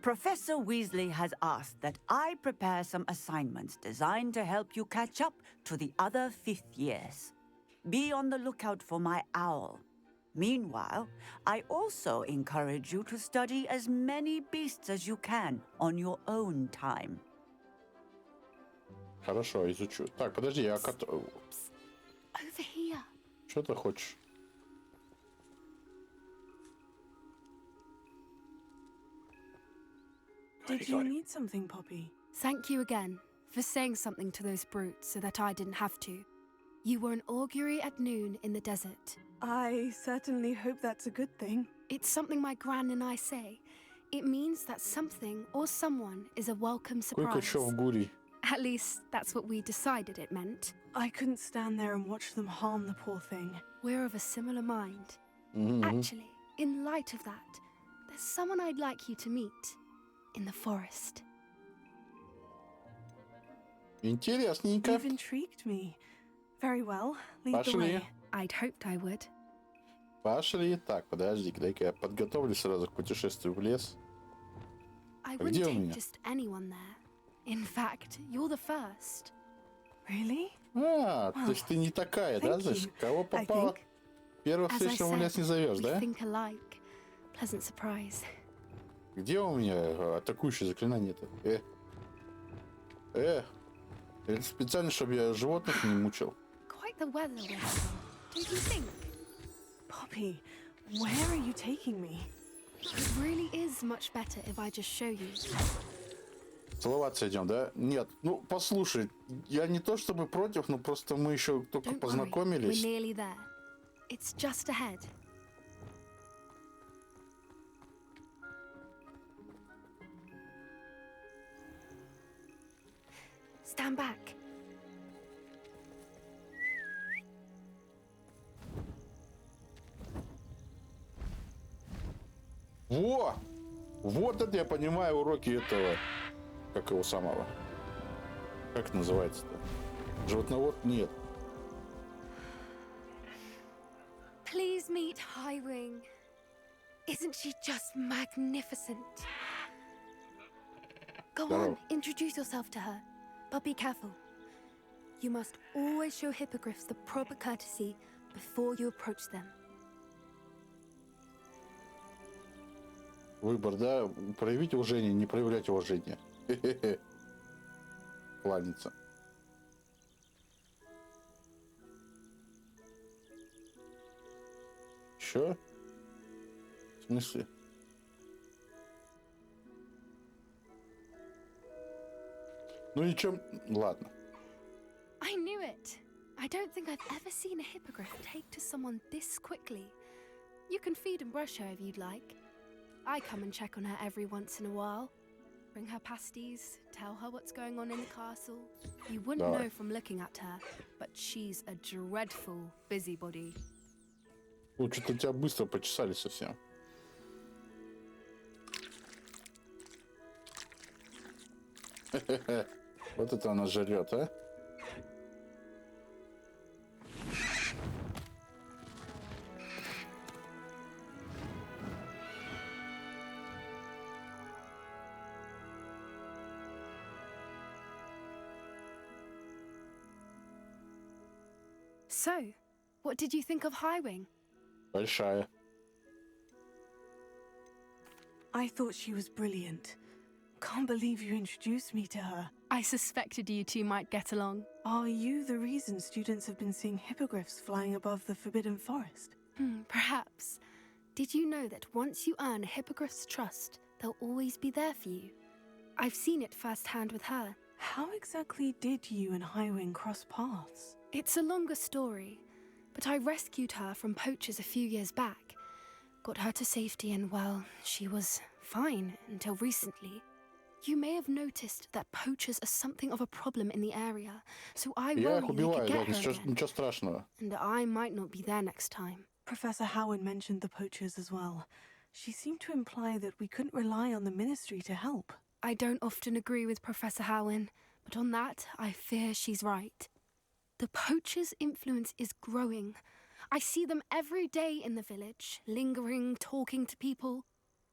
Professor Weasley has asked that I prepare some assignments designed to help you catch up to the other 5th years. Be on the lookout for my owl. Meanwhile, I also encourage you to study as many beasts as you can on your own time. Хорошо, изучу. Так, подожди, я Over here. Что ты хочешь? Did you need something, Poppy? Thank you again for saying something to those brutes so that I didn't have to. You were an augury at noon in the desert. I certainly hope that's a good thing. It's something my gran and I say. It means that something or someone is a welcome surprise. At least that's what we decided it meant. I couldn't stand there and watch them harm the poor thing. We're of a similar mind. Actually, in light of that, there's someone I'd like you to meet in the forest. Интересненько. You've intrigued me. Very well. Lead the way. I'd hoped I would. Пошли. Так, подожди, дай-ка я подготовлю сразу к путешествию в лес. I wouldn't take just anyone there. In fact, you're the first. Really? То есть ты не такая, да? Значит, кого попало? Первого встречного в лес не зовешь, да? Think alike. Pleasant surprise. Где у меня атакующее заклинание-то? Это специально, чтобы я животных не мучил. Quite the weather we're having, don't you think? Poppy, where are you taking me? It really is much better if I just show you. Целоваться идем, да? Нет, ну послушай, я не то чтобы против, но просто мы еще только познакомились. We're nearly there. It's just ahead. Stand back. Во! Вот это я понимаю уроки этого, как его самого. Как это называется-то? Животновод? Нет. Please meet Highwing. Isn't she just magnificent? Go on, introduce yourself to her. But be careful. You must always show hippogriffs the proper courtesy before you approach them. Выбор, да? Проявить уважение, не проявлять уважение. Хе-хе-хе. Кланяться. Чё? В смысле? Ну и чем... Ладно. I knew it. I don't think I've ever seen a hippogriff take to someone this quickly. You can feed and brush her if you'd like. I come and check on her every once in a while. Bring her pasties, tell her what's going on in the castle. You wouldn't know from looking at her, but she's a dreadful busybody. Ну, что-то тебя быстро почесали совсем. Хе-хе-хе. Вот это она жрет, а? So, what did you think of Highwing? Большая. I thought she was brilliant. Can't believe you introduced me to her. I suspected you two might get along. Are you the reason students have been seeing hippogriffs flying above the Forbidden Forest? Perhaps. Did you know that once you earn a hippogriff's trust, they'll always be there for you? I've seen it firsthand with her. How exactly did you and Highwing cross paths? It's a longer story, but I rescued her from poachers a few years back. Got her to safety and, well, she was fine until recently. You may have noticed that poachers are something of a problem in the area, so I worry they could get her again. Ничего страшного. And I might not be there next time. Professor Howard mentioned the poachers as well. She seemed to imply that we couldn't rely on the ministry to help. I don't often agree with Professor Howard, but on that, I fear she's right. The poachers' influence is growing. I see them every day in the village, lingering, talking to people.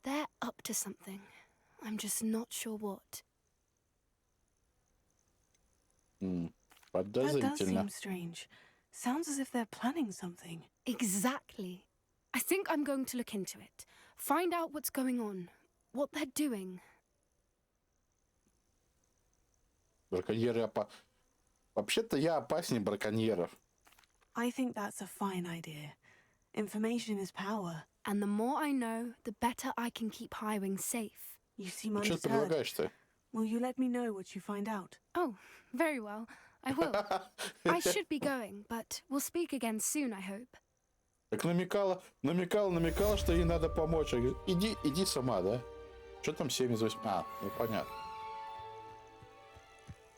They're up to something. I'm just not sure what. That does seem strange. Sounds as if they're planning something. Exactly. I think I'm going to look into it. Find out what's going on, what they're doing. Браконьеры Вообще-то я опаснее браконьеров. I think that's a fine idea. Information is power. And the more I know, the better I can keep Highwing safe. You seem Что ты undeterred. предлагаешь-то? Will you let me know what you find out? Oh, very well. I will. I should be going, but we'll speak again soon, I hope. Так намекала, что ей надо помочь. Я говорю, иди сама, да? Что там 7 из 8? Ну понятно.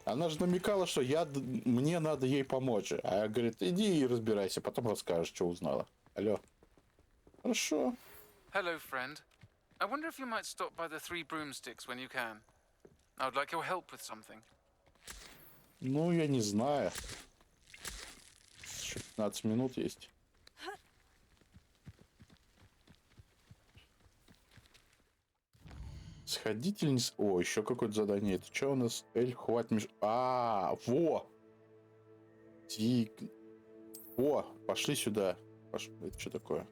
Она же намекала, что мне надо ей помочь. А я говорит, иди и разбирайся, потом расскажешь, что узнала. Алло. Хорошо. Hello, friend. I wonder if you might stop by the Three Broomsticks when you can. I would like your help with something. Ну, я не знаю. Еще 15 минут есть. Сходительница. О, еще какое-то задание. Это что у нас? Хвать-мешок. Во! О, пошли сюда. Это что такое?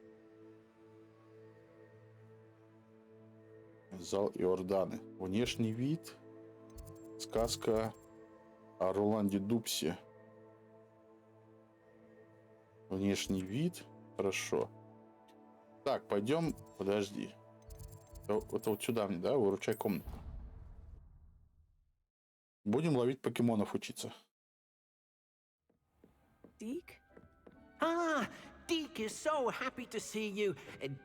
Зал Иорданы. Внешний вид. Сказка о Роланде Дупсе. Внешний вид. Хорошо. Так, пойдем. Подожди. Это вот сюда мне, да? Выручай-комната. Будем ловить покемонов, учиться. Deek? Deek is so happy to see you.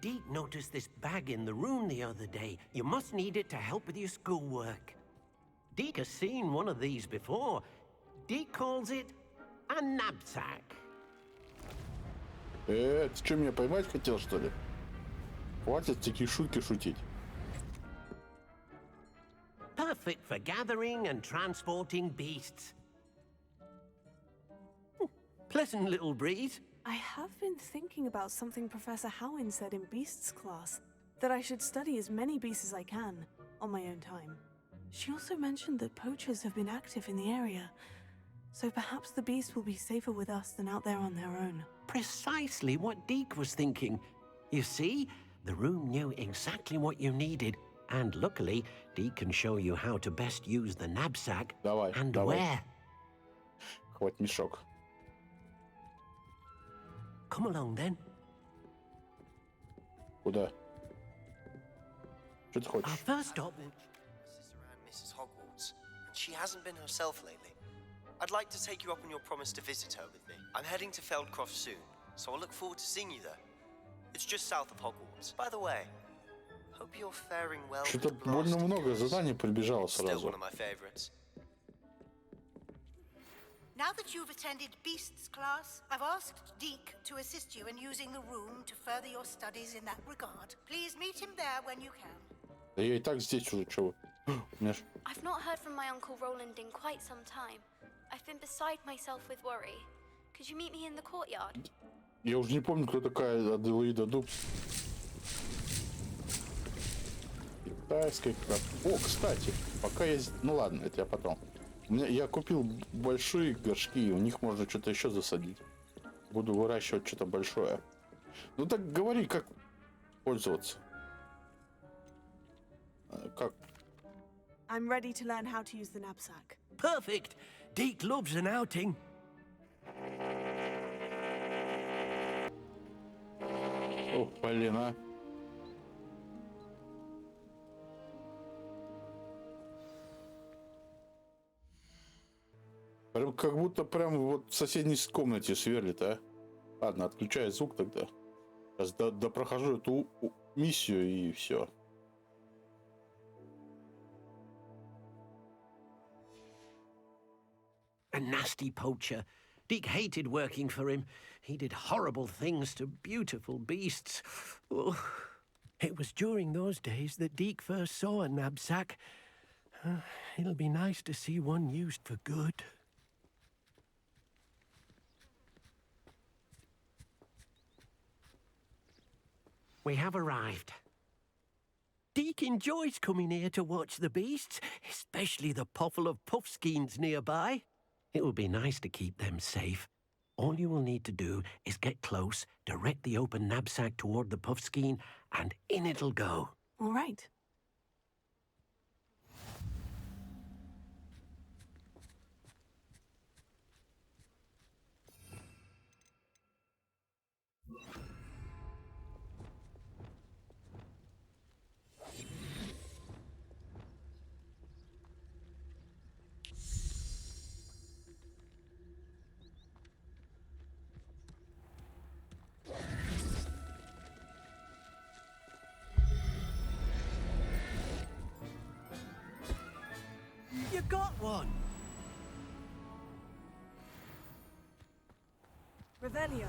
Deek noticed this bag in the room the other day. You must need it to help with your schoolwork. Deek has seen one of these before. Deek calls it a knapsack. Ты что, меня поймать хотел, что ли? Хватит такие шутки шутить. Perfect for gathering and transporting beasts. Pleasant little breeze. I have been thinking about something Professor Howin said in Beasts class, that I should study as many beasts as I can, on my own time. She also mentioned that poachers have been active in the area, so perhaps the beasts will be safer with us than out there on their own. Precisely what Deek was thinking. You see, the room knew exactly what you needed, and luckily, Deek can show you how to best use the knapsack and where. Хвать-мешок. Come along then. Куда? Что ты хочешь? Our first stop. Mrs. Hogwarts, and she hasn't been herself lately. I'd like to take you up on your promise to visit her with me. I'm heading to Feldcroft soon, so I'll look forward to seeing you there. It's just south of Hogwarts. By the way, hope you're faring well. Что-то больно много заданий прибежало Still сразу. one of my favorites. Now that you've attended Beasts class, I've asked Deek to assist you in using the room to further your studies in that regard. Please meet him there when you can. Да я и так здесь уже, чего? I've not heard from my Uncle Roland in quite some time. I've been beside myself with worry. Could you meet me in the courtyard? Я уже не помню, кто такая Аделаида Дубс. Китайская как. О, кстати, пока я... Ну ладно, это я потом. Я купил большие горшки, у них можно что-то еще засадить. Буду выращивать что-то большое. Ну так говори, как пользоваться. Как? I'm ready to learn how to use the knapsack. Perfect. Deek loves an outing. О, блин, а. Прям как будто прям вот в соседней комнате сверлит, а? Ладно, отключаю звук тогда. Сейчас допрохожу эту миссию и все. A nasty poacher. Deek hated working for him. He did horrible things to beautiful beasts. Oh, it was during those days that Deek first saw a knapsack. It'll be nice to see one used for good. We have arrived. Deek enjoys coming here to watch the beasts, especially the potful of puffskeins nearby. It will be nice to keep them safe. All you will need to do is get close, direct the open knapsack toward the puffskein, and in it'll go. All right. You got one! Revelio.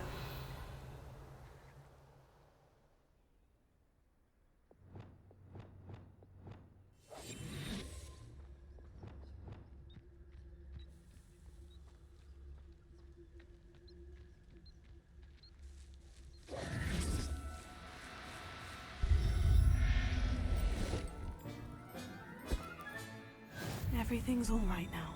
Everything's all right now.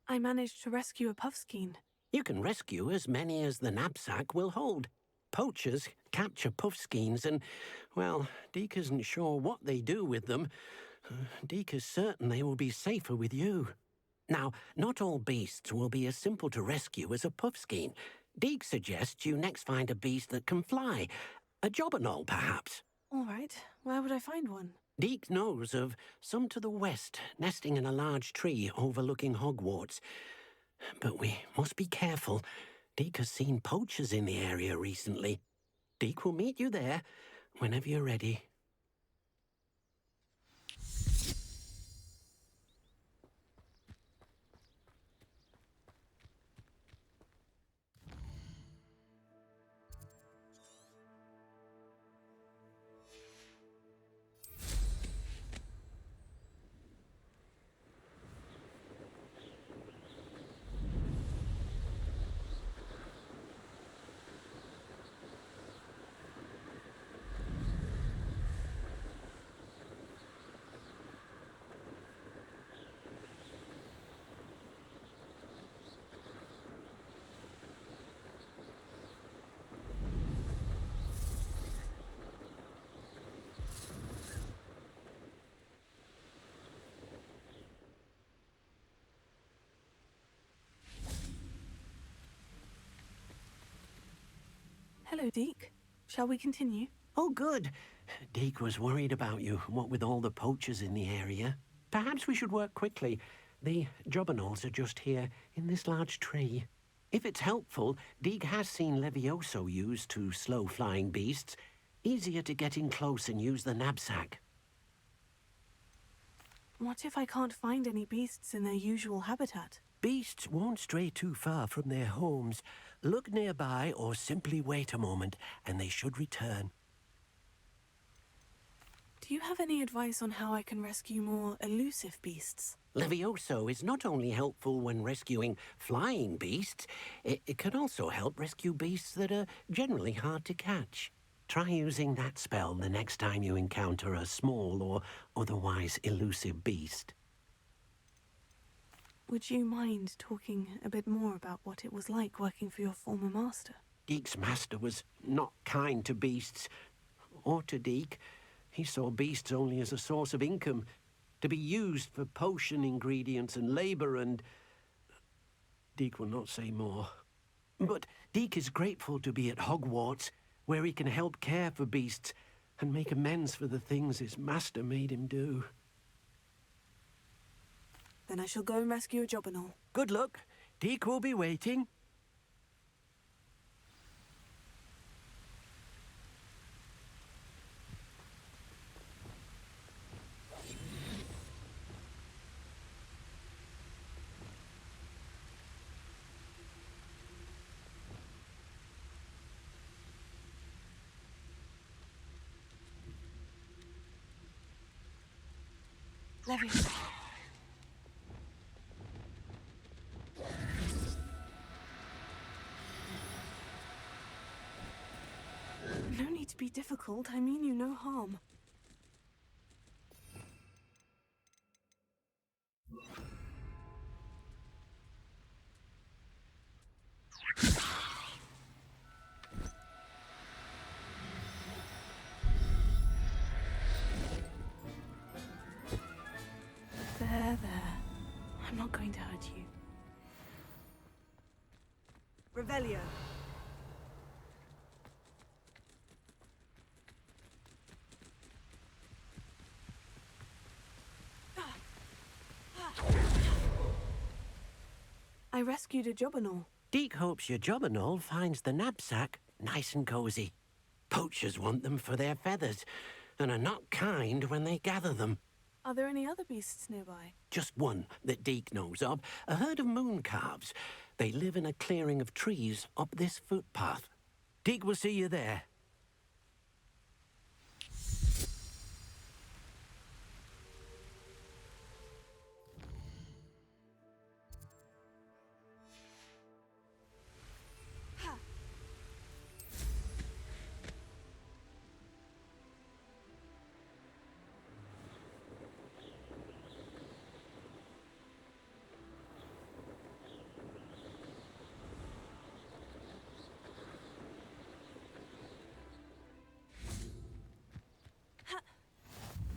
I managed to rescue a puffskein. You can rescue as many as the knapsack will hold. Poachers capture puffskeins and, well, Deek isn't sure what they do with them. Deek is certain they will be safer with you. Now, not all beasts will be as simple to rescue as a puffskein. Deek suggests you next find a beast that can fly. A jobberknoll, perhaps. All right. Where would I find one? Deek knows of some to the west, nesting in a large tree overlooking Hogwarts. But we must be careful. Deek has seen poachers in the area recently. Deek will meet you there whenever you're ready. Hello, Deek. Shall we continue? Oh, good. Deek was worried about you, what with all the poachers in the area. Perhaps we should work quickly. The jobberknolls are just here, in this large tree. If it's helpful, Deek has seen Levioso used to slow flying beasts. Easier to get in close and use the knapsack. What if I can't find any beasts in their usual habitat? Beasts won't stray too far from their homes. Look nearby or simply wait a moment, and they should return. Do you have any advice on how I can rescue more elusive beasts? Levioso is not only helpful when rescuing flying beasts, it can also help rescue beasts that are generally hard to catch. Try using that spell the next time you encounter a small or otherwise elusive beast. Would you mind talking a bit more about what it was like working for your former master? Deek's master was not kind to beasts, or to Deek. He saw beasts only as a source of income, to be used for potion ingredients and labor, and Deek will not say more. But Deek is grateful to be at Hogwarts, where he can help care for beasts and make amends for the things his master made him do. Then I shall go and rescue a jobberknoll. Good luck. Deek will be waiting. Levioso. No need to be difficult. I mean you no harm. you. Revelio. I rescued a jobberknoll. Deek hopes your jobberknoll finds the knapsack nice and cozy. Poachers want them for their feathers, and are not kind when they gather them. Are there any other beasts nearby? Just one that Deek knows of, a herd of moon calves. They live in a clearing of trees up this footpath. Deek will see you there.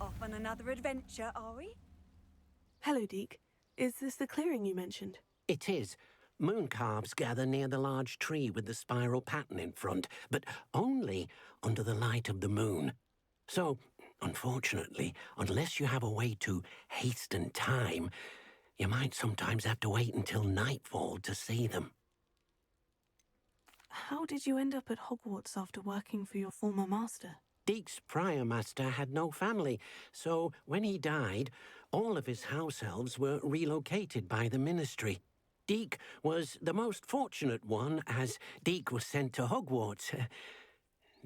Off on another adventure, are we? Hello, Deek. Is this the clearing you mentioned? It is. Moon calves gather near the large tree with the spiral pattern in front, but only under the light of the moon. So, unfortunately, unless you have a way to hasten time, you might sometimes have to wait until nightfall to see them. How did you end up at Hogwarts after working for your former master? Deek's prior master had no family, so when he died, all of his house elves were relocated by the ministry. Deek was the most fortunate one, as Deek was sent to Hogwarts.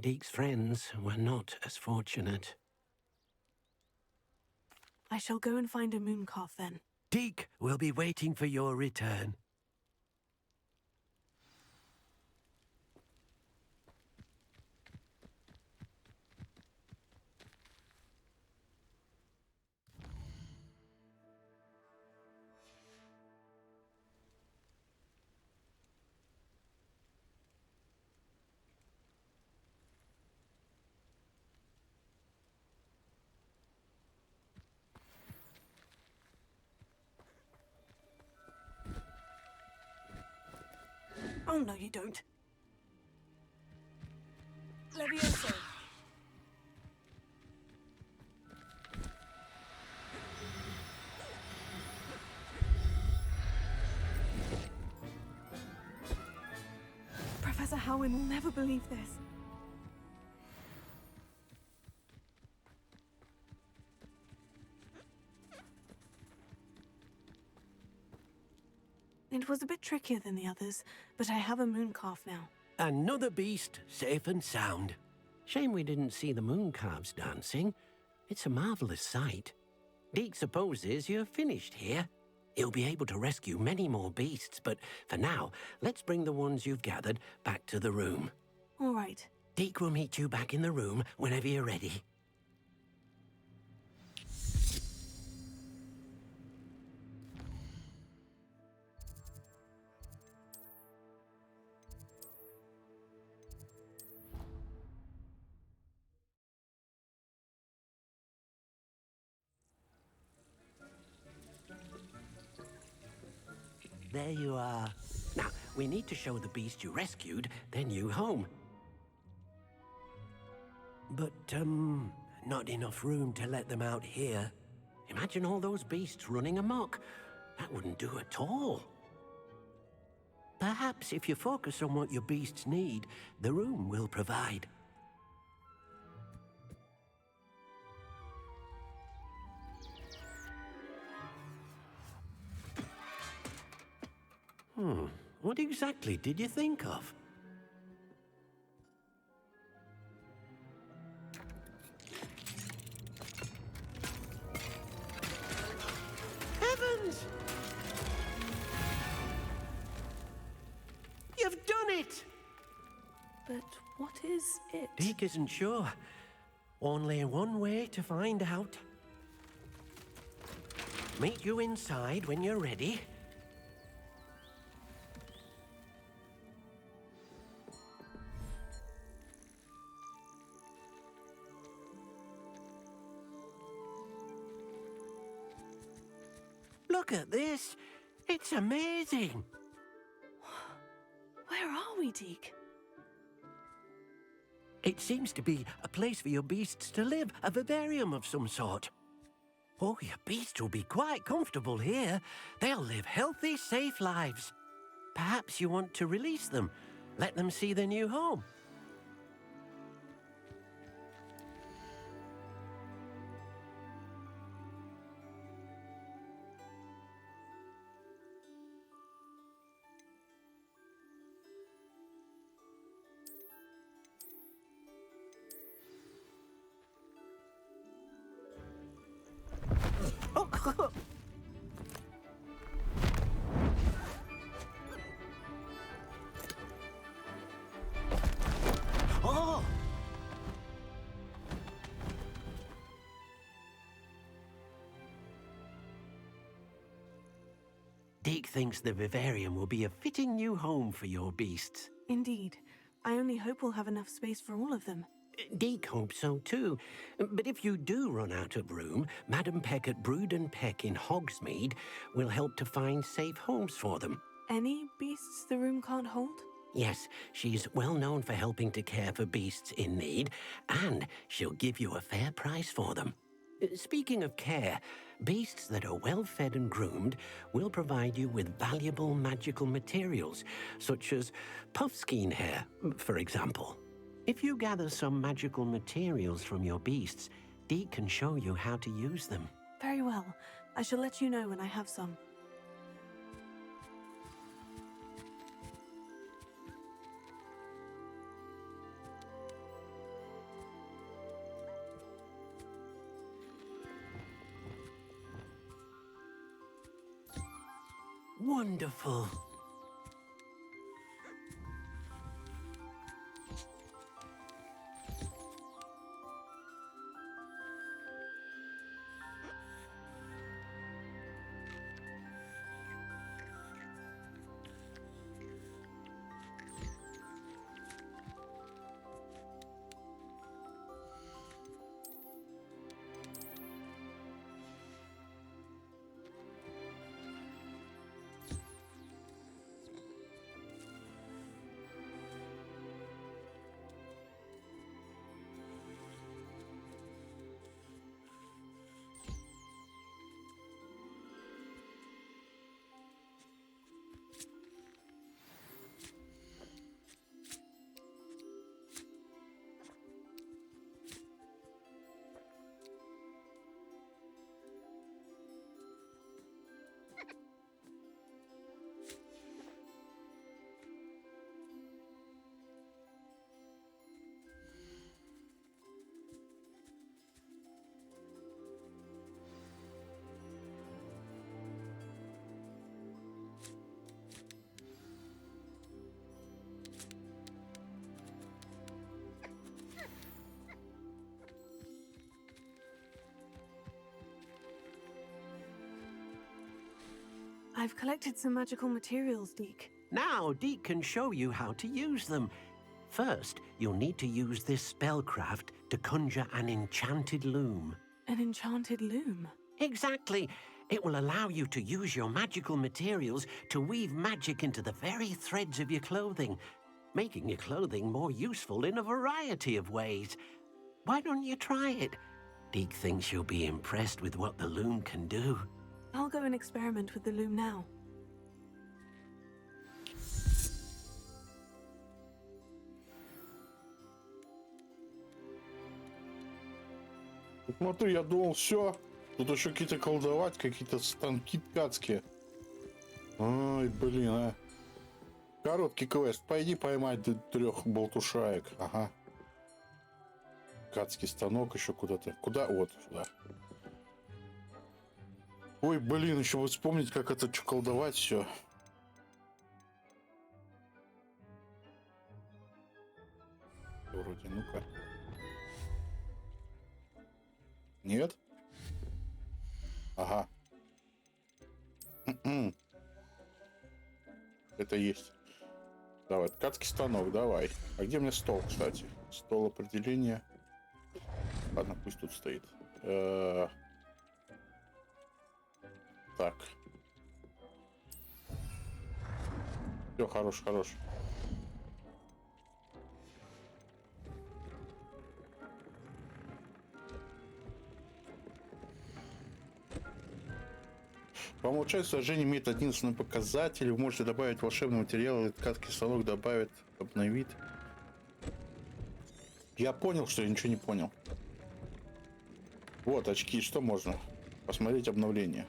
Deek's friends were not as fortunate. I shall go and find a moon calf then. Deek will be waiting for your return. Oh, no, you don't. Levioso. Professor Howin will never believe this. It was a bit trickier than the others, but I have a moon calf now. Another beast, safe and sound. Shame we didn't see the moon calves dancing. It's a marvelous sight. Deek supposes you're finished here. He'll be able to rescue many more beasts, but for now, let's bring the ones you've gathered back to the room. All right. Deek will meet you back in the room whenever you're ready. There you are. Now, we need to show the beast you rescued their new home. But, not enough room to let them out here. Imagine all those beasts running amok. That wouldn't do at all. Perhaps if you focus on what your beasts need, the room will provide. What exactly did you think of? Heavens! You've done it! But what is it? Deek isn't sure. Only one way to find out. Meet you inside when you're ready. Look at this. It's amazing. Where are we, Deek? It seems to be a place for your beasts to live, a vivarium of some sort. Oh, your beasts will be quite comfortable here. They'll live healthy, safe lives. Perhaps you want to release them, let them see their new home. Oh! Deek thinks the vivarium will be a fitting new home for your beasts. Indeed. I only hope we'll have enough space for all of them. Deek hopes so too. But if you do run out of room, Madam Peck at Brood and Peck in Hogsmeade will help to find safe homes for them. Any beasts the room can't hold? Yes, she's well known for helping to care for beasts in need, and she'll give you a fair price for them. Speaking of care, beasts that are well fed and groomed will provide you with valuable magical materials, such as puffskein hair, for example. If you gather some magical materials from your beasts, Deek can show you how to use them. Very well. I shall let you know when I have some. Wonderful. I've collected some magical materials, Deek. Now, Deek can show you how to use them. First, you'll need to use this spellcraft to conjure an enchanted loom. An enchanted loom? Exactly. It will allow you to use your magical materials to weave magic into the very threads of your clothing, making your clothing more useful in a variety of ways. Why don't you try it? Deek thinks you'll be impressed with what the loom can do. I'll go and experiment with the loom now. Смотри, я думал, все. Тут еще какие-то колдовать, какие-то станки ткацкие. Ой, блин, а. Короткий квест. Пойди поймать 3 болтушаек. Ага. Ткацкий станок еще куда-то. Куда? Вот, сюда. Ой, блин, еще вот вспомнить, как это колдовать все. Вроде, ну-ка. Нет? Ага. Это есть. Давай, ткацкий станок, давай. А где у меня стол, кстати? Стол определения. Ладно, пусть тут стоит. Так. Все, хорош, хорош. По умолчанию сражение имеет 11 показатель. Вы можете добавить волшебный материал, или ткацкий станок добавит, обновит. Я понял, что я ничего не понял. Вот очки, что можно? Посмотреть обновление.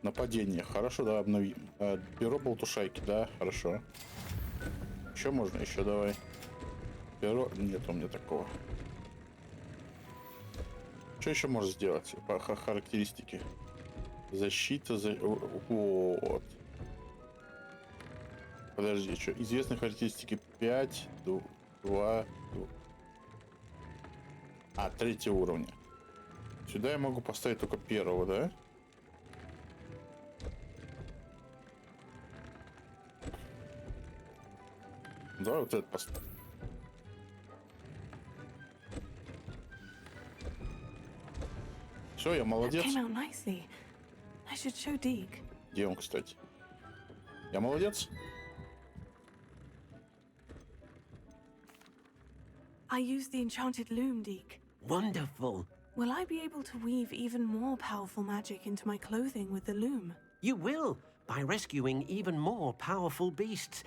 Нападение. Хорошо, да, обновим. Перо болтушайки, да, хорошо. Еще можно, еще давай. Перо. Нет у меня такого. Что еще можно сделать? По характеристике. Защита, вот. Подожди, что? Известные характеристики 5, 2. А, 3 уровня. Сюда я могу поставить только первого, да? Давай вот этот поставим. Все, я молодец. Где он, кстати? Я молодец? I used the enchanted loom, Deek. Wonderful. Will I be able to weave even more powerful magic into my clothing with the loom? You will, by rescuing even more powerful beasts.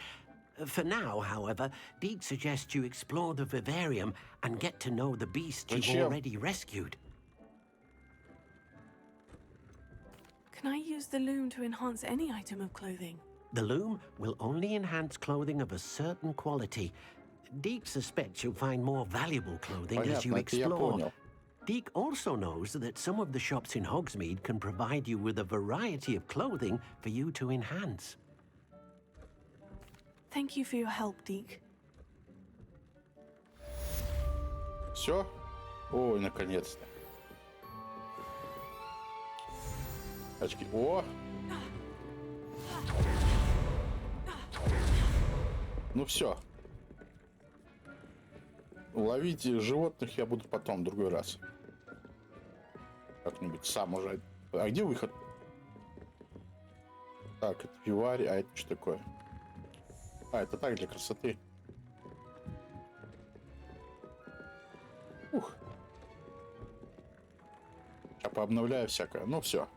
For now, however, Deek suggests you explore the vivarium and get to know the beasts you've already rescued. Can I use the loom to enhance any item of clothing? The loom will only enhance clothing of a certain quality. Deek suspects you'll find more valuable clothing as you explore. Deek also knows that some of the shops in Hogsmeade can provide you with a variety of clothing for you to enhance. Thank you for your help, Deek. Все? Ой, наконец-то. Очки. О! Ну все. Ловить животных я буду потом, в другой раз. Как-нибудь сам уже. А где выход? Так, это пиварь, а это что такое? А, это так, для красоты. Ух. Я пообновляю всякое. Ну все.